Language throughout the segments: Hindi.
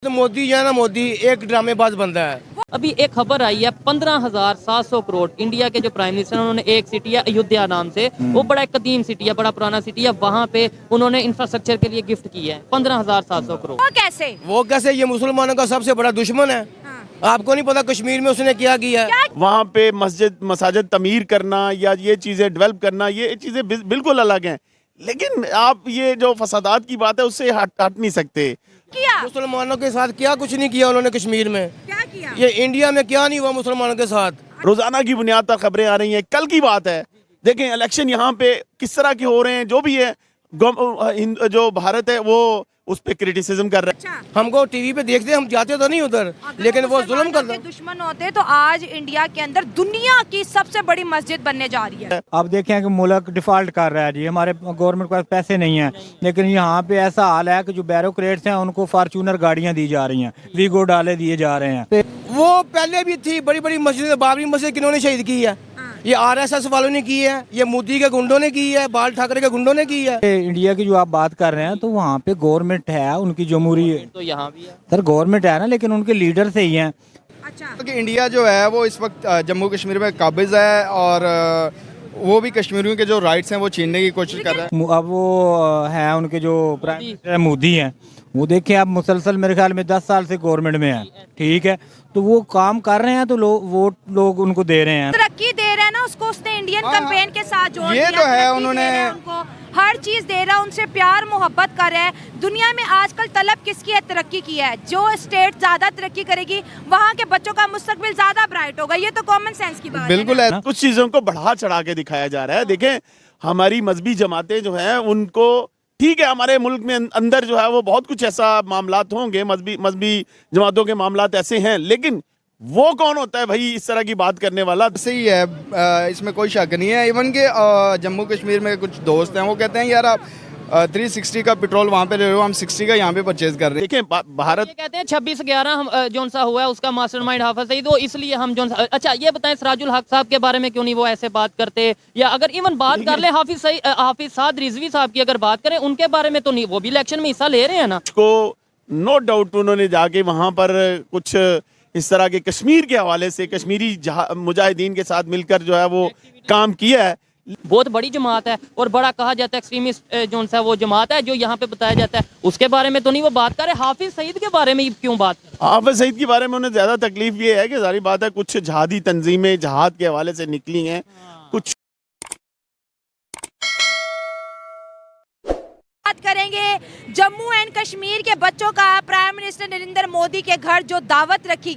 तो मोदी जो है ना, मोदी एक ड्रामेबाज बंदा है। अभी एक खबर आई है 15,700 करोड़ इंडिया के जो प्राइम मिनिस्टर उन्होंने एक सिटी है अयोध्या नाम से, वो बड़ा एक कदीम सिटी है, बड़ा पुराना सिटी है, वहाँ पे उन्होंने इंफ्रास्ट्रक्चर के लिए गिफ्ट की है 15,700 करोड़। वो कैसे? ये मुसलमानों का सबसे बड़ा दुश्मन है। आपको नहीं पता कश्मीर में उसने क्या किया? वहाँ पे मसाजिद तमीर करना या ये चीजें डेवलप करना, ये चीजें बिल्कुल अलग हैं। लेकिन आप ये जो फसादात की बात है उससे हट नहीं सकते। मुसलमानों के साथ क्या कुछ नहीं किया उन्होंने कश्मीर में। क्या किया? ये इंडिया में क्या नहीं हुआ मुसलमानों के साथ। रोजाना की बुनियाद पर खबरें आ रही हैं। कल की बात है, देखें इलेक्शन यहाँ पे किस तरह के हो रहे हैं। जो भी है जो भारत है वो उस पे क्रिटिसिज्म कर रहे हैं। हमको टीवी पे देखते, हम जाते तो नहीं उधर, लेकिन वो जुल्म कर रहे हैं। दुश्मन होते तो आज इंडिया के अंदर दुनिया की सबसे बड़ी मस्जिद बनने जा रही है। अब देखें कि मुल्क डिफॉल्ट कर रहा है जी, हमारे गवर्नमेंट के पास पैसे नहीं हैं, लेकिन यहाँ पे ऐसा हाल है कि जो बैरोक्रेट्स हैं उनको फॉर्च्यूनर गाड़ियाँ दी जा रही हैं, वीगो डाले दिए जा रहे हैं। वो पहले भी थी बड़ी बड़ी मस्जिद। बाबरी मस्जिद किन्होंने शहीद की है? ये आरएसएस वालों ने की है, ये मोदी के गुंडों ने की है, बाल ठाकरे के गुंडों ने की है। इंडिया की जो आप बात कर रहे हैं तो वहाँ पे गवर्नमेंट है, उनकी जमहूरी तो यहाँ भी है सर, गवर्नमेंट है ना, लेकिन उनके लीडर से ही हैं। अच्छा, कि इंडिया जो है वो इस वक्त जम्मू कश्मीर में काबिज है और वो भी कश्मीरियों के जो राइट्स हैं वो छीनने की कोशिश कर रहा है। अब वो है उनके जो प्राइम मिनिस्टर मोदी हैं, वो देखें अब मुसलसल मेरे ख्याल में 10 साल से गवर्नमेंट में है, ठीक है, तो वो काम कर रहे हैं तो वोट लोग उनको दे रहे हैं, तरक्की दे रहे हैं ना उसको, उसने इंडियन कैंपेन के साथ जोड़ ये दिया, तो है, तरक्की उन्होंने दे रहे हैं उनको, हर चीज दे रहा है, उनसे प्यार मोहब्बत कर रहा है। दुनिया में आजकल तलब किसकी है? तरक्की की है। जो स्टेट ज्यादा तरक्की करेगी वहाँ के बच्चों का मुस्तकबिल ज्यादा ब्राइट होगा। ये तो कॉमन सेंस की बात बिल्कुल है। है। कुछ चीजों को बढ़ा चढ़ा के दिखाया जा रहा है। देखें हमारी मजहबी जमातें जो हैं उनको, ठीक है, हमारे मुल्क में अंदर जो है वो बहुत कुछ ऐसा मामलात होंगे, मजहबी जमातों के मामलात ऐसे हैं, लेकिन वो कौन होता है भाई इस तरह की बात करने वाला? सही है, इसमें कोई शक नहीं है। इवन के जम्मू कश्मीर में कुछ दोस्त हैं वो कहते हैं यार आप 360 का पेट्रोल वहाँ पे ले रहे हो, हम 60 का यहाँ पे परचेज कर रहे हैं। देखें भारत ये कहते हैं 26/11 हम जोन सा हुआ है उसका मास्टरमाइंड हाफिज सईद, वो इसलिए हम जोन सा। अच्छा ये बताएं सिराजुल हक साहब के बारे में क्यों नहीं वो ऐसे बात करते? या अगर इवन बात कर ले हाफिज साद रिजवी साहब की अगर बात करें उनके बारे में तो नहीं, वो भी इलेक्शन में हिस्सा ले रहे हैं ना। को नो डाउट उन्होंने जाके वहां पर कुछ इस तरह के कश्मीर के हवाले से कश्मीरी मुजाहिदीन के साथ मिलकर जो है वो काम किया है। बहुत बड़ी जमात है और बड़ा कहा जाता है एक्सट्रीमिस्ट जो सा वो जमात है जो यहाँ पे बताया जाता है, उसके बारे में तो नहीं वो बात करे। हाफिज सईद के बारे में क्यों बात? हाफिज सईद के बारे में उन्हें ज्यादा तकलीफ ये है कि सारी बात है कुछ जहादी तंजीमें जहाद के हवाले से निकली हैं, कुछ बात करेंगे जम्मू एंड कश्मीर के बच्चों का प्राइम मिनिस्टर नरेंद्र मोदी के घर जो दावत रखी,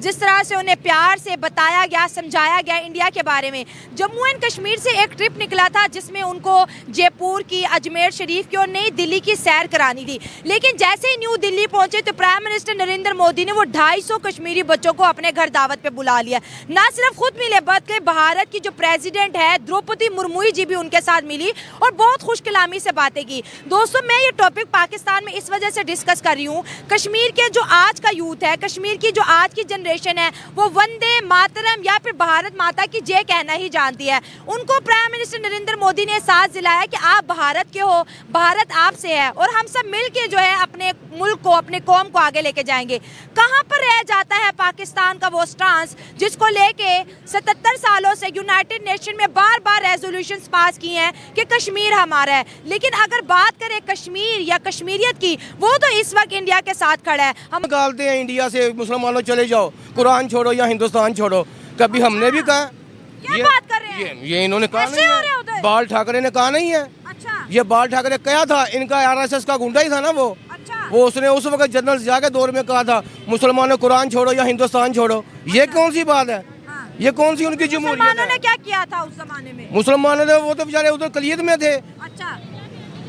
जिस तरह से उन्हें प्यार से बताया गया, समझाया गया इंडिया के बारे में। जम्मू एंड कश्मीर से एक ट्रिप निकला था जिसमें उनको जयपुर की, अजमेर शरीफ की और नई दिल्ली की सैर करानी थी, लेकिन जैसे ही न्यू दिल्ली पहुंचे तो प्राइम मिनिस्टर नरेंद्र मोदी ने वो 250 कश्मीरी बच्चों को अपने घर दावत पे बुला लिया। ना सिर्फ खुद मिले बल्कि भारत की जो प्रेसिडेंट है द्रौपदी मुर्मू जी भी उनके साथ मिली और बहुत खुश कलामी से बातें की। दोस्तों मैं ये टॉपिक पाकिस्तान में इस वजह से डिस्कस कर रही हूँ, कश्मीर के जो आज का यूथ है, कश्मीर की जो आज की जनरेशन है, वो वंदे मातरम या फिर भारत माता की जय कहना ही जानती है। उनको प्राइम मिनिस्टर नरेंद्र मोदी ने एहसास दिलाया कि आप भारत के हो, भारत आपसे है और हम सब मिल के जो है अपने मुल्क को, अपने कौम को आगे लेके जाएंगे। कहाँ पर रह जाता है पाकिस्तान का वो स्टांस जिसको लेके 77 सालों से यूनाइटेड नेशन में बार बार रेजोल्यूशंस पास किए हैं कि कश्मीर हमारा है, लेकिन अगर बात करें कश्मीर या कश्मीरियत की, वो तो इस वक्त इंडिया के साथ खड़ा है। हम निकालते हैं इंडिया से, मुसलमानों चले जाओ, कुरान छोड़ो या हिंदुस्तान छोड़ो। कभी हमने भी कहा? क्या बात कर रहे हैं? ये इन्होंने कहा ऐसे नहीं हो रहे है, उधर? बाल ठाकरे ने कहा नहीं है। अच्छा, ये बाल ठाकरे क्या था? इनका आरएसएस का गुंडा ही था ना वो। अच्छा, वो उसने उस वक्त जनरल जिया के दौर में कहा था मुसलमानों कुरान छोड़ो या हिंदुस्तान छोड़ो। ये कौन सी बात है? हाँ। ये कौन सी उनकी जमहूरियत मुसलमानों ने है? क्या किया था उस जमाने में? मुसलमानों ने, वो तो बेचारे उधर कलियत में थे, अच्छा,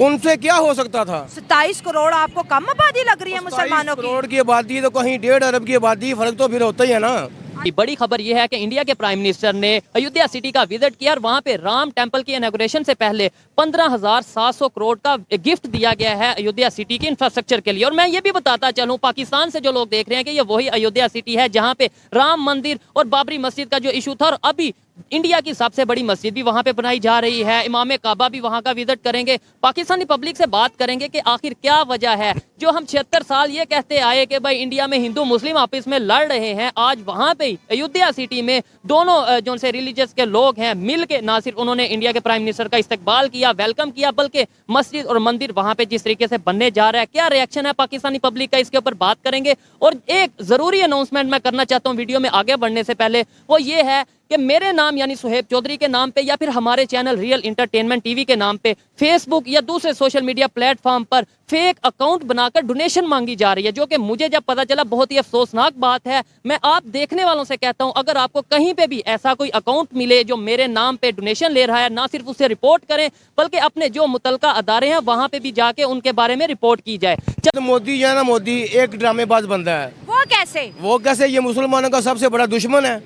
उनसे क्या हो सकता था? 27 करोड़ आपको कम आबादी लग रही है मुसलमानों 27 की? करोड़ की आबादी तो कहीं 1.5 अरब की आबादी, फर्क तो फिर होता ही है ना। बड़ी खबर यह है कि इंडिया के प्राइम मिनिस्टर ने अयोध्या सिटी का विजिट किया और वहां पे राम टेंपल की इनॉग्रेशन से पहले 15,700 करोड़ का गिफ्ट दिया गया है अयोध्या सिटी की इंफ्रास्ट्रक्चर के लिए। और मैं ये भी बताता चलूं, पाकिस्तान से जो लोग देख रहे हैं कि ये वही अयोध्या सिटी है जहां पे राम मंदिर और बाबरी मस्जिद का जो इशू था और अभी इंडिया की सबसे बड़ी मस्जिद भी वहां पे बनाई जा रही है, इमाम काबा भी वहां का विजिट करेंगे, पाकिस्तानी पब्लिक से बात करेंगे कि आखिर क्या वजह है जो हम 76 साल ये कहते आए कि भाई इंडिया में हिंदू मुस्लिम आपस में लड़ रहे हैं, आज वहां पे अयोध्या सिटी में दोनों जो से रिलीजियस के लोग हैं मिल के ना सिर्फ उन्होंने इंडिया के प्राइम मिनिस्टर का इस्तकबाल किया, वेलकम किया, बल्कि मस्जिद और मंदिर वहां पे जिस तरीके से बनने जा रहा है, क्या रिएक्शन है पाकिस्तानी पब्लिक का, इसके ऊपर बात करेंगे। और एक जरूरी अनाउंसमेंट मैं करना चाहता हूँ वीडियो में आगे बढ़ने से पहले, वो ये है कि मेरे नाम यानी सुहेब चौधरी के नाम पे या फिर हमारे चैनल रियल इंटरटेनमेंट टीवी के नाम पे फेसबुक या दूसरे सोशल मीडिया प्लेटफॉर्म पर फेक अकाउंट बनाकर डोनेशन मांगी जा रही है, जो कि मुझे जब पता चला बहुत ही अफसोसनाक बात है। मैं आप देखने वालों से कहता हूं, अगर आपको कहीं पे भी ऐसा कोई अकाउंट मिले जो मेरे नाम पे डोनेशन ले रहा है, ना सिर्फ उसे रिपोर्ट करें बल्कि अपने जो मुतलका अदारे हैं वहां पे भी जाके उनके बारे में रिपोर्ट की जाए। तो मोदी जो है ना, मोदी एक ड्रामेबाज बंदा है। वो कैसे? ये मुसलमानों का सबसे बड़ा दुश्मन है।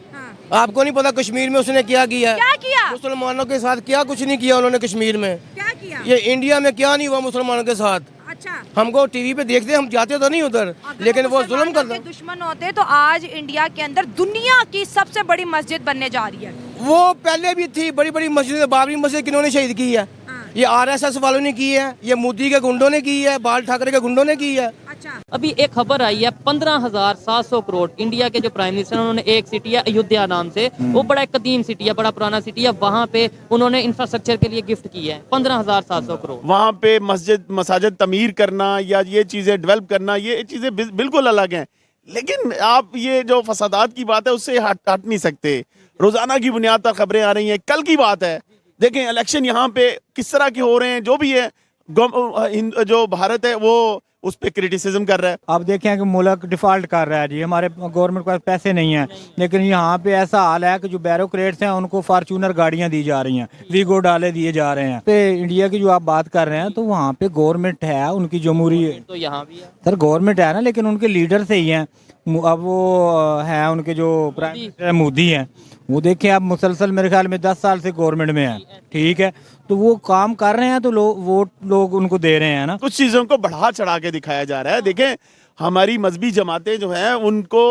आपको नहीं पता कश्मीर में उसने क्या किया? क्या किया? मुसलमानों के साथ क्या कुछ नहीं किया उन्होंने कश्मीर में। क्या किया? ये इंडिया में क्या नहीं हुआ मुसलमानों के साथ। अच्छा, हमको टीवी पे देखते, हम जाते तो नहीं उधर, लेकिन वो जुल्म करते। दुश्मन होते तो आज इंडिया के अंदर दुनिया की सबसे बड़ी मस्जिद बनने जा रही है। वो पहले भी थी, बड़ी बड़ी मस्जिद, बाबरी मस्जिद किन्होंने शहीद की है? ये आरएसएस वालों ने की है, ये मोदी के गुंडों ने की है, बाल ठाकरे के गुंडों ने की है। अच्छा, अभी एक खबर आई है 15,700 करोड़ इंडिया के जो प्राइम मिनिस्टर उन्होंने एक सिटी है अयोध्या नाम से, वो बड़ा एक कदीम सिटी है, बड़ा पुराना सिटी है, वहां पे उन्होंने इंफ्रास्ट्रक्चर के लिए गिफ्ट की है 15,700 करोड़। वहाँ पे मसाजिद तमीर करना या ये चीजें डेवलप करना, ये चीजें बिल्कुल अलग हैं। लेकिन आप ये जो फसादात की बात है उससे हट नहीं सकते। रोजाना की बुनियाद पर खबरें आ रही हैं। कल की बात है, देखें इलेक्शन यहाँ पे किस तरह के हो रहे हैं, जो भी है जो भारत है वो उस पर क्रिटिसिज्म कर रहा है। आप देखें कि मुल्क डिफॉल्ट कर रहा है जी, हमारे गवर्नमेंट के पास पैसे नहीं हैं, लेकिन यहाँ पे ऐसा हाल है कि जो बैरोक्रेट्स हैं उनको फार्चूनर गाड़ियाँ दी जा रही हैं, वीगो डाले दिए जा रहे हैं। पे इंडिया की जो आप बात कर रहे हैं तो वहाँ पे गवर्नमेंट है, उनकी जमहूरी तो यहाँ भी है सर, गवर्नमेंट है ना, लेकिन उनके लीडर से ही हैं। अब वो हैं उनके जो प्राइम मिनिस्टर मोदी हैं, वो देखें आप मुसलसल मेरे ख्याल में 10 साल से गवर्नमेंट में हैं, ठीक है, तो वो काम कर रहे हैं तो लोग उनको दे रहे हैं ना। कुछ चीजों को बढ़ा चढ़ा के दिखाया जा रहा है। देखें हमारी मजहबी जमातें जो हैं उनको,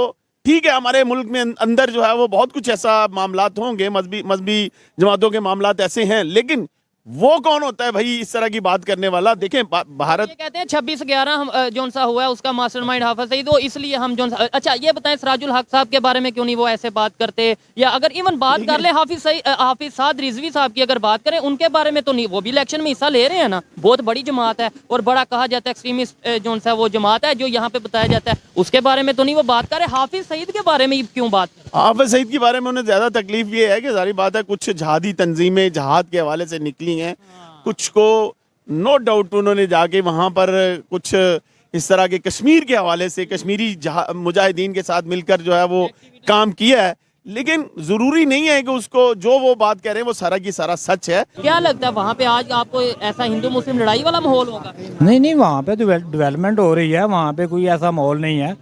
ठीक है हमारे मुल्क में अंदर जो है वो बहुत कुछ ऐसा मामलात होंगे, मजहबी जमातों के मामलात ऐसे हैं, लेकिन वो कौन होता है भाई इस तरह की बात करने वाला? देखें भारत, ये कहते हैं 26/11 हम जोन सा हुआ है उसका मास्टरमाइंड हाफिज सईद, तो इसलिए हम जोन सा। अच्छा ये बताएं सिराजुल हक साहब के बारे में क्यों नहीं वो ऐसे बात करते, या अगर इवन बात कर ले हाफिज साद रिजवी साहब की अगर बात करें उनके बारे में तो नहीं, वो भी इलेक्शन में हिस्सा ले रहे हैं ना, बहुत बड़ी जमात है और बड़ा कहा जाता है एक्सट्रीमिस्ट जोन सा वो जमात है जो यहाँ पे बताया जाता है, उसके बारे में तो नहीं वो बात कर रहे। हाफिज सईद के बारे में क्यों बात? हाफिज सईद के बारे में उन्हें ज्यादा तकलीफ ये है कि सारी बात है कुछ जहादी तंजीमें जहाद के हवाले से निकली हैं, कुछ को नो डाउट उन्होंने जाके वहां पर कुछ इस तरह के कश्मीर के हवाले से कश्मीरी मुजाहिदीन के साथ मिलकर जो है वो काम किया है, लेकिन जरूरी नहीं है कि उसको जो वो बात कह रहे हैं वो सारा की सारा सच है। क्या लगता है वहाँ पे आज आपको ऐसा हिंदू मुस्लिम लड़ाई वाला माहौल होगा? नहीं, वहाँ पे डेवलपमेंट हो रही है, वहाँ पे कोई ऐसा माहौल नहीं है,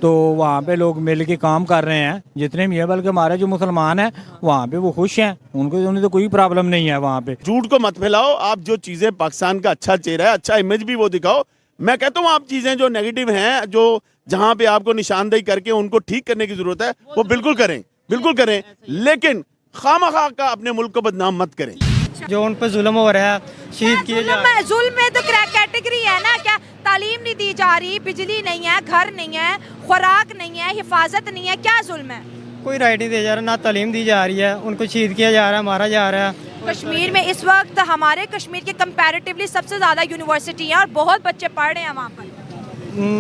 तो वहाँ पे लोग मिल के काम कर रहे हैं जितने भी है, बल्कि हमारे जो मुसलमान हैं वहाँ पे वो खुश हैं, उन्हें तो कोई प्रॉब्लम नहीं है वहाँ पे। झूठ को मत फैलाओ, आप जो चीजें पाकिस्तान का अच्छा चेहरा है, अच्छा इमेज भी वो दिखाओ। मैं कहता हूँ आप चीजें जो नेगेटिव हैं, जो जहाँ पे आपको निशानदेही करके उनको ठीक करने की जरूरत है वो बिल्कुल करें, बिल्कुल करें, लेकिन खामखा का अपने मुल्क को बदनाम मत करें। जो उन पर जुल्म हो रहा है, शहीद किए जा रहे हैं। जुल्म में तो कैटेगरी है ना, क्या तालीम नहीं दी जा रही, बिजली नहीं है, घर नहीं है, खुराक नहीं है, हिफाजत नहीं है, क्या जुल्म है? कोई राइट नहीं दिया जा रहा, ना तालीम दी जा रही है, उनको शहीद किया जा रहा है, मारा जा रहा है। कश्मीर में इस वक्त हमारे कश्मीर के कंपैरेटिवली सबसे ज्यादा यूनिवर्सिटी है और बहुत बच्चे पढ़ रहे हैं वहाँ पर,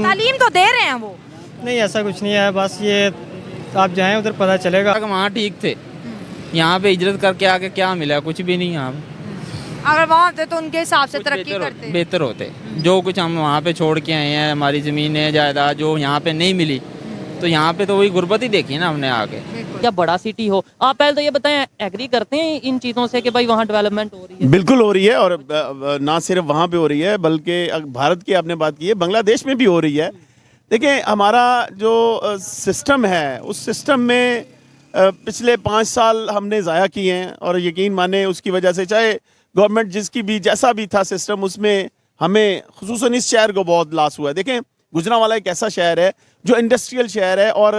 तालीम तो दे रहे हैं वो। नहीं ऐसा कुछ नहीं है, बस ये आप जाएं उधर पता चलेगा। वहाँ ठीक थे, यहाँ पे हिजरत करके आके क्या मिला? कुछ भी नहीं। यहाँ अगर वहाँ होते तो उनके हिसाब से तरक्की करते, बेहतर होते। जो कुछ हम वहाँ पे छोड़ के आए हैं, हमारी ज़मीनें जायदाद जो यहाँ पे नहीं मिली, तो यहाँ पे तो वही गुर्बत ही देखी ना हमने आके। या बड़ा सिटी हो, आप पहले तो ये बताएं एग्री करते हैं इन चीज़ों से कि भाई वहाँ डेवलपमेंट हो रही है? बिल्कुल हो रही है, और ना सिर्फ वहाँ पे हो रही है बल्कि भारत की आपने बात की है, बांग्लादेश में भी हो रही है। देखिए हमारा जो सिस्टम है उस सिस्टम में पिछले 5 साल हमने ज़ाया किए हैं, और यकीन माने उसकी वजह से चाहे गवर्नमेंट जिसकी भी जैसा भी था सिस्टम, उसमें हमें खुसूसन इस शहर को बहुत लॉस हुआ है। देखें गुजरांवाला एक ऐसा शहर है जो इंडस्ट्रियल शहर है और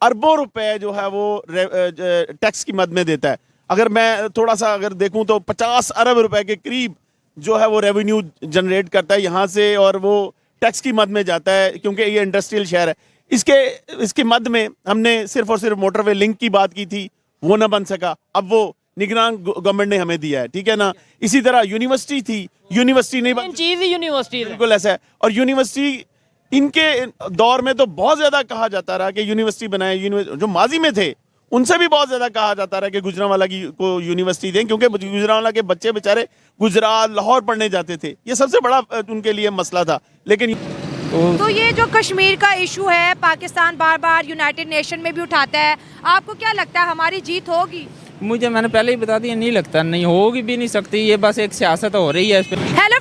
अरबों रुपए जो है वो टैक्स की मद में देता है। अगर मैं थोड़ा सा अगर देखूं तो 50 अरब रुपए के करीब जो है वो रेवेन्यू जनरेट करता है यहाँ से, और वो टैक्स की मद में जाता है क्योंकि ये इंडस्ट्रियल शहर है। इसके मद में हमने सिर्फ और सिर्फ मोटरवे लिंक की बात की थी, वो ना बन सका, अब वो निगरान गवर्नमेंट ने हमें दिया है, ठीक है ना। इसी तरह यूनिवर्सिटी थी, यूनिवर्सिटी नहीं बन, चीज ही यूनिवर्सिटी बिल्कुल ऐसा है। और यूनिवर्सिटी इनके दौर में तो बहुत ज्यादा कहा जाता रहा कि यूनिवर्सिटी बनाए, जो माजी में थे उनसे भी बहुत ज्यादा कहा जाता रहा कि गुजरांवाला को यूनिवर्सिटी दें, क्योंकि गुजरांवाला के बच्चे बेचारे गुजरात लाहौर पढ़ने जाते थे, ये सबसे बड़ा उनके लिए मसला था। लेकिन तो ये जो कश्मीर का इशू है पाकिस्तान बार बार यूनाइटेड नेशन में भी उठाता है, आपको क्या लगता है हमारी जीत होगी? मुझे मैंने पहले ही बता दिया, नहीं लगता, नहीं होगी भी नहीं सकती, ये बस एक सियासत हो रही है इस पे। हेलो